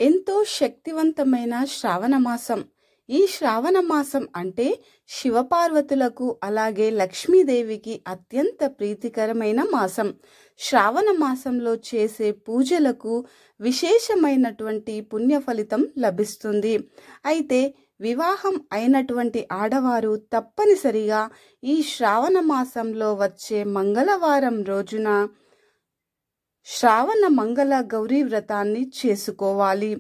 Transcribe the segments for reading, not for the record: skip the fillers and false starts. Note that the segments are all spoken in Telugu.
ఎంతో శక్తివంతమైన శ్రావణ మాసం. ఈ శ్రావణ మాసం అంటే శివపార్వతులకు అలాగే లక్ష్మీదేవికి అత్యంత ప్రీతికరమైన మాసం. శ్రావణ మాసంలో చేసే పూజలకు విశేషమైనటువంటి పుణ్య ఫలితం లభిస్తుంది. అయితే వివాహం అయినటువంటి ఆడవారు తప్పనిసరిగా ఈ శ్రావణ మాసంలో వచ్చే మంగళవారం రోజున శ్రావణ మంగళ గౌరీ వ్రతాన్ని చేసుకోవాలి.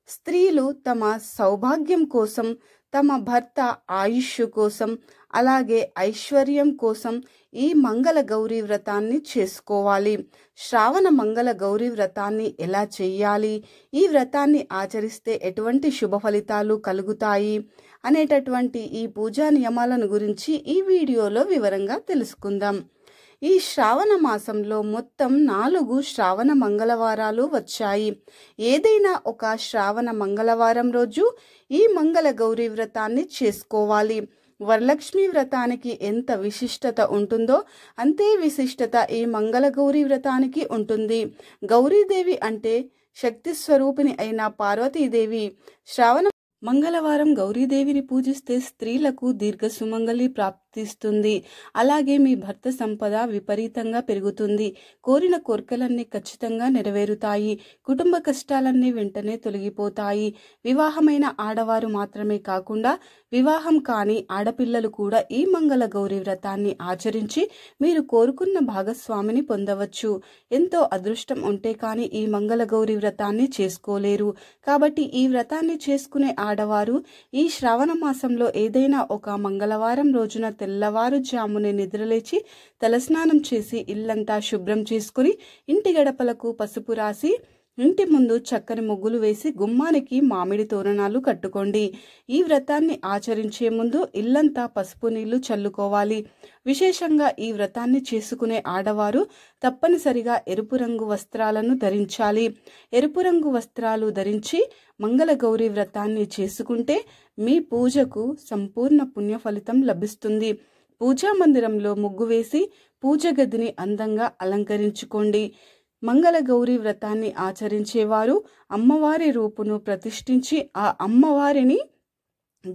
స్త్రీలు తమ సౌభాగ్యం కోసం, తమ భర్త ఆయుష్ కోసం, అలాగే ఐశ్వర్యం కోసం ఈ మంగళ గౌరీ వ్రతాన్ని చేసుకోవాలి. శ్రావణ మంగళ గౌరీ వ్రతాన్ని ఎలా చెయ్యాలి, ఈ వ్రతాన్ని ఆచరిస్తే ఎటువంటి శుభ ఫలితాలు కలుగుతాయి అనేటటువంటి ఈ పూజా నియమాలను గురించి ఈ వీడియోలో వివరంగా తెలుసుకుందాం. ఈ శ్రావణ మాసంలో మొత్తం 4 శ్రావణ మంగళవారాలు వచ్చాయి. ఏదైనా ఒక శ్రావణ మంగళవారం రోజు ఈ మంగళ గౌరీ వ్రతాన్ని చేసుకోవాలి. వరలక్ష్మి వ్రతానికి ఎంత విశిష్టత ఉంటుందో అంతే విశిష్టత ఈ మంగళ గౌరీ వ్రతానికి ఉంటుంది. గౌరీదేవి అంటే శక్తి స్వరూపిణి అయిన పార్వతీదేవి. శ్రావణ మంగళవారం గౌరీదేవిని పూజిస్తే స్త్రీలకు దీర్ఘ సుమంగళి ప్రాప్తిస్తుంది. అలాగే మీ భర్త సంపద విపరీతంగా పెరుగుతుంది. కోరిన కోరికలన్నీ ఖచ్చితంగా నెరవేరుతాయి. కుటుంబ కష్టాలన్నీ వెంటనే తొలగిపోతాయి. వివాహమైన ఆడవారు మాత్రమే కాకుండా వివాహం కాని ఆడపిల్లలు కూడా ఈ మంగళ గౌరీ వ్రతాన్ని ఆచరించి మీరు కోరుకున్న భాగస్వామిని పొందవచ్చు. ఎంతో అదృష్టం ఉంటే కానీ ఈ మంగళ గౌరీ వ్రతాన్ని చేసుకోలేరు. కాబట్టి ఈ వ్రతాన్ని చేసుకునే ఆడవారు ఈ శ్రావణ మాసంలో ఏదైనా ఒక మంగళవారం రోజున తెల్లవారుజామునే నిద్రలేచి తలస్నానం చేసి ఇల్లంతా శుభ్రం చేసుకుని ఇంటి గడపలకు పసుపు రాసి ఇంటి ముందు చక్కని ముగ్గులు వేసి గుమ్మానికి మామిడి తోరణాలు కట్టుకోండి. ఈ వ్రతాన్ని ఆచరించే ముందు ఇల్లంతా పసుపు నీళ్లు చల్లుకోవాలి. విశేషంగా ఈ వ్రతాన్ని చేసుకునే ఆడవారు తప్పనిసరిగా ఎరుపు రంగు వస్త్రాలను ధరించాలి. ఎరుపు రంగు వస్త్రాలు ధరించి మంగళ గౌరీ వ్రతాన్ని చేసుకుంటే మీ పూజకు సంపూర్ణ పుణ్య ఫలితం లభిస్తుంది. పూజా మందిరంలో ముగ్గు వేసి పూజ గదిని అందంగా అలంకరించుకోండి. మంగళ గౌరీ వ్రతాన్ని ఆచరించేవారు అమ్మవారి రూపును ప్రతిష్ఠించి ఆ అమ్మవారిని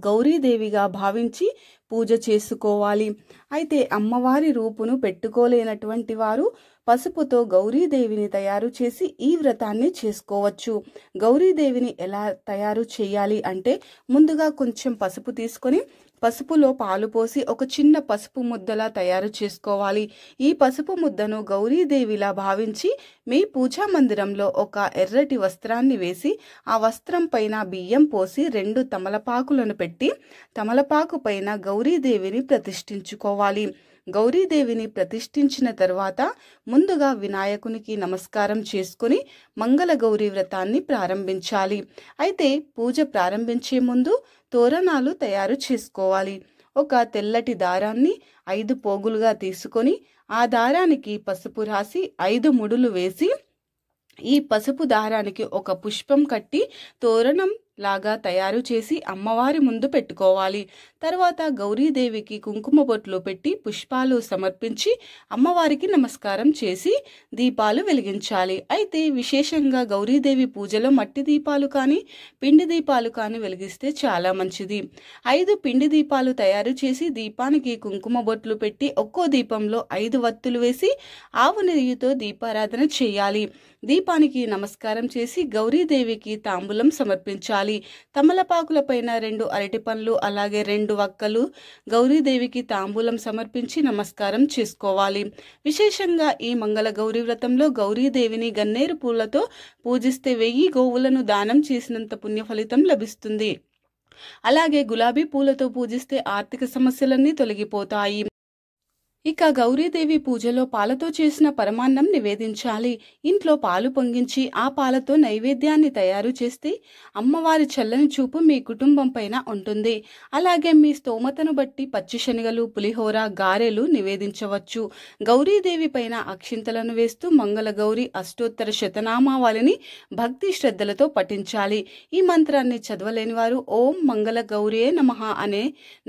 గౌరీదేవిగా భావించి పూజ చేసుకోవాలి. అయితే అమ్మవారి రూపును పెట్టుకోలేనటువంటి వారు పసుపుతో గౌరీదేవిని తయారు చేసి ఈ వ్రతాన్ని చేసుకోవచ్చు. గౌరీదేవిని ఎలా తయారు చేయాలి అంటే ముందుగా కొంచెం పసుపు తీసుకొని పసుపులో పాలు పోసి ఒక చిన్న పసుపు ముద్దలా తయారు చేసుకోవాలి. ఈ పసుపు ముద్దను గౌరీదేవిలా భావించి మీ పూజా మందిరంలో ఒక ఎర్రటి వస్త్రాన్ని వేసి ఆ వస్త్రం పైన బియ్యం పోసి 2 తమలపాకులను పెట్టి తమలపాకు పైన గౌరీదేవిని ప్రతిష్ఠించుకోవాలి. గౌరీదేవిని ప్రతిష్ఠించిన తర్వాత ముందుగా వినాయకునికి నమస్కారం చేసుకుని మంగళ గౌరీ వ్రతాన్ని ప్రారంభించాలి. అయితే పూజ ప్రారంభించే ముందు తోరణాలు తయారు చేసుకోవాలి. ఒక తెల్లటి దారాన్ని 5 పోగులుగా తీసుకొని ఆ దారానికి పసుపు రాసి 5 ముడులు వేసి ఈ పసుపు దారానికి ఒక పుష్పం కట్టి తోరణం లాగా తయారు చేసి అమ్మవారి ముందు పెట్టుకోవాలి. తర్వాత గౌరీదేవికి కుంకుమ బొట్లు పెట్టి పుష్పాలు సమర్పించి అమ్మవారికి నమస్కారం చేసి దీపాలు వెలిగించాలి. అయితే విశేషంగా గౌరీదేవి పూజలో మట్టి దీపాలు కానీ పిండి దీపాలు కానీ వెలిగిస్తే చాలా మంచిది. 5 పిండి దీపాలు తయారు చేసి దీపానికి కుంకుమ బొట్లు పెట్టి ఒక్కో దీపంలో 5 వత్తులు వేసి ఆవు నెయ్యితో దీపారాధన చేయాలి. దీపానికి నమస్కారం చేసి గౌరీదేవికి తాంబూలం సమర్పించాలి. తమలపాకుల పైన 2 అరటి పండ్లు అలాగే 2 వక్కలు గౌరీదేవికి తాంబూలం సమర్పించి నమస్కారం చేసుకోవాలి. విశేషంగా ఈ మంగళ గౌరీ వ్రతంలో గౌరీదేవిని గన్నేరు పూలతో పూజిస్తే 1000 గోవులను దానం చేసినంత పుణ్య ఫలితం లభిస్తుంది. అలాగే గులాబీ పూలతో పూజిస్తే ఆర్థిక సమస్యలన్నీ తొలగిపోతాయి. ఇక గౌరీదేవి పూజలో పాలతో చేసిన పరమాన్నం నివేదించాలి. ఇంట్లో పాలు పొంగించి ఆ పాలతో నైవేద్యాన్ని తయారు చేస్తే అమ్మవారి చల్లని చూపు మీ కుటుంబం పైన ఉంటుంది. అలాగే మీ స్తోమతను బట్టి పచ్చి శనగలు, పులిహోర, గారెలు నివేదించవచ్చు. గౌరీదేవి పైన అక్షింతలను వేస్తూ మంగళ గౌరీ అష్టోత్తర శతనామావళిని భక్తి శ్రద్ధలతో పఠించాలి. ఈ మంత్రాన్ని చదవలేని వారు ఓం మంగళ గౌరియే నమః అనే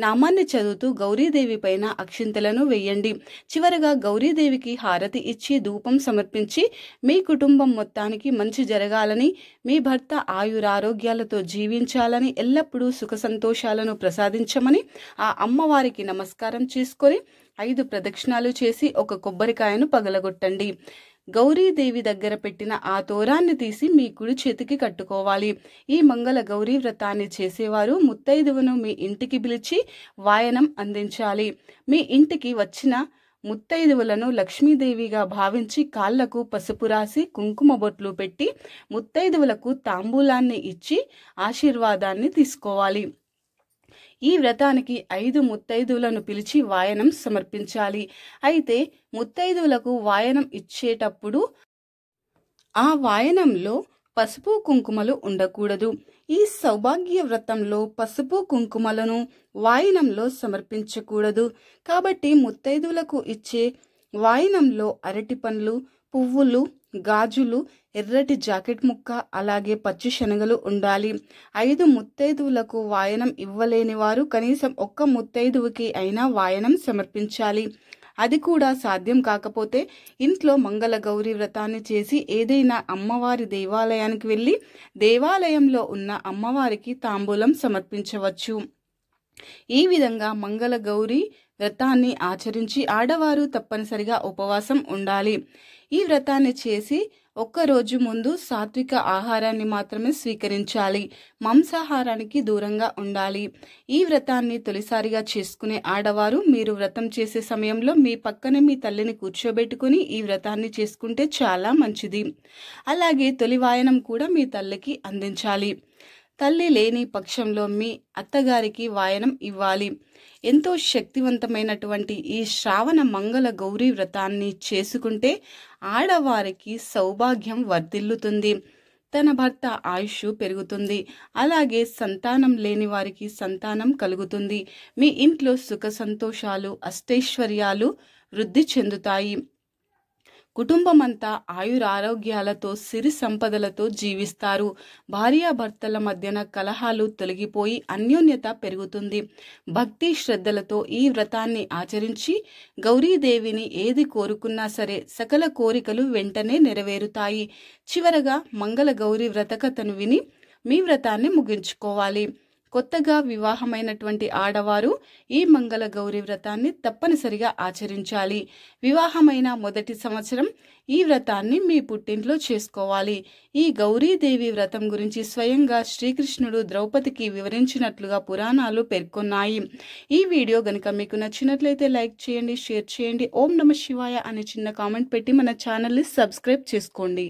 నామాన్ని చదువుతూ గౌరీదేవి పైన అక్షింతలను వేయండి. చేయండి. చివరగా గౌరీదేవికి హారతి ఇచ్చి ధూపం సమర్పించి మీ కుటుంబం మొత్తానికి మంచి జరగాలని, మీ భర్త ఆయురారోగ్యాలతో జీవించాలని, ఎల్లప్పుడూ సుఖ సంతోషాలను ప్రసాదించమని ఆ అమ్మవారికి నమస్కారం చేసుకొని 5 ప్రదక్షిణాలు చేసి ఒక కొబ్బరికాయను పగలగొట్టండి. గౌరీదేవి దగ్గర పెట్టిన ఆ తోరాన్ని తీసి మీ కుడి చేతికి కట్టుకోవాలి. ఈ మంగళ గౌరీ వ్రతాన్ని చేసేవారు ముత్తైదువును మీ ఇంటికి పిలిచి వాయనం అందించాలి. మీ ఇంటికి వచ్చిన ముత్తైదువులను లక్ష్మీదేవిగా భావించి కాళ్లకు పసుపు రాసి కుంకుమ బొట్లు పెట్టి ముత్తైదువులకు తాంబూలాన్ని ఇచ్చి ఆశీర్వాదాన్ని తీసుకోవాలి. ఈ వ్రతానికి 5 ముత్తైదువులను పిలిచి వాయనం సమర్పించాలి. అయితే ముత్తైదువులకు వాయనం ఇచ్చేటప్పుడు ఆ వాయనంలో పసుపు కుంకుమలు ఉండకూడదు. ఈ సౌభాగ్య వ్రతంలో పసుపు కుంకుమలను వాయనంలో సమర్పించకూడదు. కాబట్టి ముత్తైదువులకు ఇచ్చే వాయనంలో అరటి పండ్లు, పువ్వులు, గాజులు, ఎర్రటి జాకెట్ ముక్క, అలాగే పచ్చి శనగలు ఉండాలి. 5 ముత్తైదువులకు వాయనం ఇవ్వలేని వారు కనీసం 1 ముత్తైదువుకి అయినా వాయనం సమర్పించాలి. అది కూడా సాధ్యం కాకపోతే ఇంట్లో మంగళ గౌరీ వ్రతాన్ని చేసి ఏదైనా అమ్మవారి దేవాలయానికి వెళ్ళి దేవాలయంలో ఉన్న అమ్మవారికి తాంబూలం సమర్పించవచ్చు. ఈ విధంగా మంగళ గౌరీ వ్రతాన్ని ఆచరించి ఆడవారు తప్పనిసరిగా ఉపవాసం ఉండాలి. ఈ వ్రతాన్ని చేసి 1 రోజు ముందు సాత్విక ఆహారాన్ని మాత్రమే స్వీకరించాలి. మాంసాహారానికి దూరంగా ఉండాలి. ఈ వ్రతాన్ని తొలిసారిగా చేసుకునే ఆడవారు మీరు వ్రతం చేసే సమయంలో మీ పక్కనే మీ తల్లిని కూర్చోబెట్టుకుని ఈ వ్రతాన్ని చేసుకుంటే చాలా మంచిది. అలాగే తొలి వాయనం కూడా మీ తల్లికి అందించాలి. తల్లి లేని పక్షంలో మీ అత్తగారికి వాయనం ఇవ్వాలి. ఎంతో శక్తివంతమైనటువంటి ఈ శ్రావణ మంగళ గౌరీ వ్రతాన్ని చేసుకుంటే ఆడవారికి సౌభాగ్యం వర్ధిల్లుతుంది. తన భర్త ఆయుష్ పెరుగుతుంది. అలాగే సంతానం లేని వారికి సంతానం కలుగుతుంది. మీ ఇంట్లో సుఖ సంతోషాలు, అష్టైశ్వర్యాలు వృద్ధి చెందుతాయి. కుటుంబమంతా ఆయురారోగ్యాలతో సిరి సంపదలతో జీవిస్తారు. భార్యాభర్తల మధ్యన కలహాలు తొలగిపోయి అన్యోన్యత పెరుగుతుంది. భక్తి శ్రద్ధలతో ఈ వ్రతాన్ని ఆచరించి గౌరీదేవిని ఏది కోరుకున్నా సరే సకల కోరికలు వెంటనే నెరవేరుతాయి. చివరగా మంగళ గౌరీ వ్రత కథను విని మీ వ్రతాన్ని ముగించుకోవాలి. కొత్తగా వివాహమైనటువంటి ఆడవారు ఈ మంగళ గౌరీ వ్రతాన్ని తప్పనిసరిగా ఆచరించాలి. వివాహమైన మొదటి సంవత్సరం ఈ వ్రతాన్ని మీ పుట్టింట్లో చేసుకోవాలి. ఈ గౌరీదేవి వ్రతం గురించి స్వయంగా శ్రీకృష్ణుడు ద్రౌపదికి వివరించినట్లుగా పురాణాలు పేర్కొన్నాయి. ఈ వీడియో గనుక మీకు నచ్చినట్లయితే లైక్ చేయండి, షేర్ చేయండి. ఓం నమః శివాయ అనే చిన్న కామెంట్ పెట్టి మన ఛానల్ని సబ్స్క్రైబ్ చేసుకోండి.